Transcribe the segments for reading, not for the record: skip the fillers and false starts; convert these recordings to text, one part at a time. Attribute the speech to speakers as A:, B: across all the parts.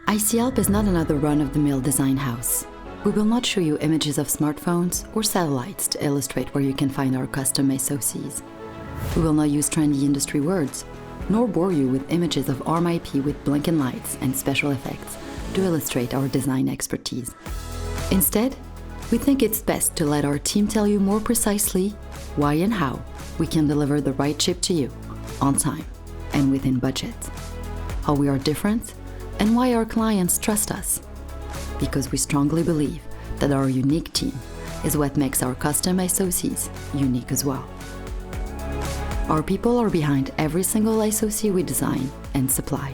A: IC'Alps is not another run-of-the-mill design house. We will not show you images of smartphones or satellites to illustrate where you can find our custom SoCs. We will not use trendy industry words, nor bore you with images of Arm IP with blinking lights and special effects to illustrate our design expertise. Instead, we think it's best to let our team tell you more precisely why and how we can deliver the right chip to you on time and within budget, how we are different, and why our clients trust us. Because we strongly believe that our unique team is what makes our custom SoCs unique as well. Our people are behind every single SoC we design and supply.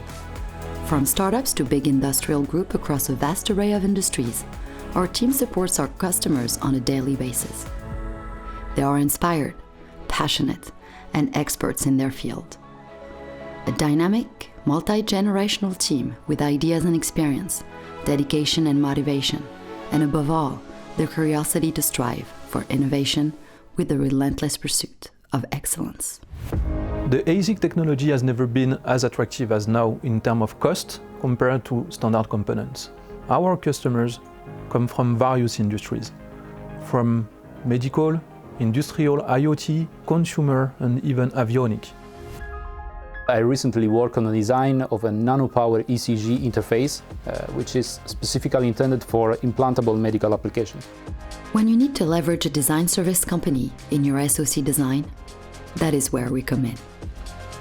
A: From startups to big industrial group across a vast array of industries, our team supports our customers on a daily basis. They are inspired, passionate, and experts in their field. A dynamic, multi-generational team with ideas and experience, dedication and motivation, and above all, the curiosity to strive for innovation with the relentless pursuit of excellence.
B: The ASIC technology has never been as attractive as now in terms of cost compared to standard components. Our customers come from various industries, from medical, industrial, IoT, consumer, and even avionics.
C: I recently worked on the design of a nano-power ECG interface, which is specifically intended for implantable medical applications.
A: When you need to leverage a design service company in your SoC design, that is where we come in.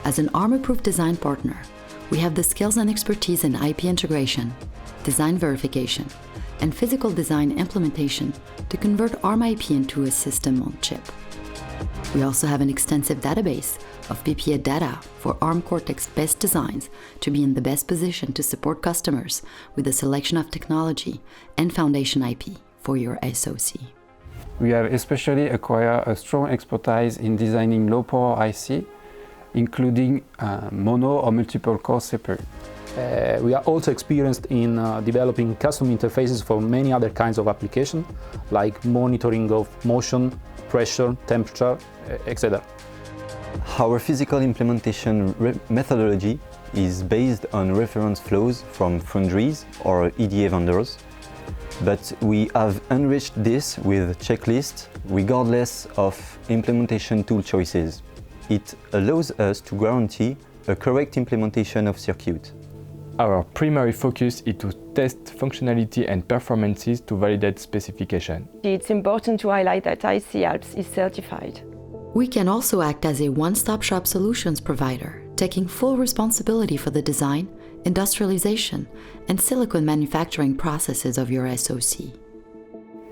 A: As an Arm-approved design partner, we have the skills and expertise in IP integration, design verification, and physical design implementation to convert Arm IP into a system on chip. We also have an extensive database of PPA data for Arm Cortex-based designs to be in the best position to support customers with a selection of technology and foundation IP for your SoC.
D: We have especially acquired a strong expertise in designing low-power IC, including mono or multiple core CPU.
C: We are also experienced in developing custom interfaces for many other kinds of applications, like monitoring of motion, pressure, temperature, etc.
E: Our physical implementation methodology is based on reference flows from foundries or EDA vendors, but we have enriched this with checklists regardless of implementation tool choices. It allows us to guarantee a correct implementation of circuit.
F: Our primary focus is to test functionality and performances to validate specification.
G: It's important to highlight that IC'Alps is certified.
A: We can also act as a one-stop-shop solutions provider, taking full responsibility for the design, industrialization, and silicon manufacturing processes of your SoC.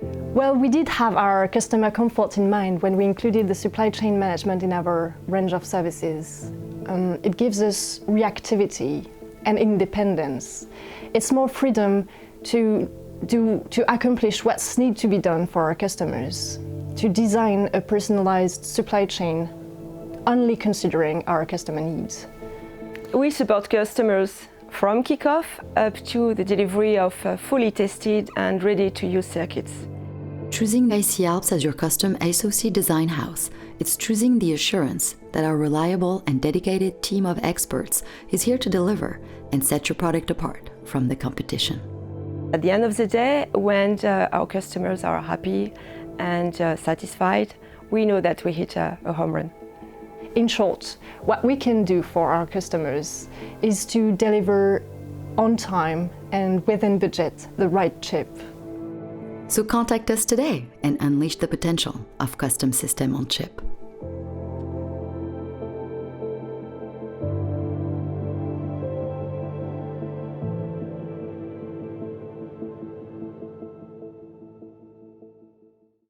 H: Well, we did have our customer comfort in mind when we included the supply chain management in our range of services. It gives us reactivity and independence. It's more freedom to accomplish what's needs to be done for our customers, to design a personalized supply chain only considering our customer needs.
G: We support customers from kickoff up to the delivery of fully tested and ready-to-use circuits.
A: Choosing IC'Alps as your custom SoC design house, it's choosing the assurance that our reliable and dedicated team of experts is here to deliver and set your product apart from the competition.
G: At the end of the day, when our customers are happy and satisfied, we know that we hit a home run.
H: In short, what we can do for our customers is to deliver on time and within budget the right chip.
A: So contact us today and unleash the potential of custom system on chip.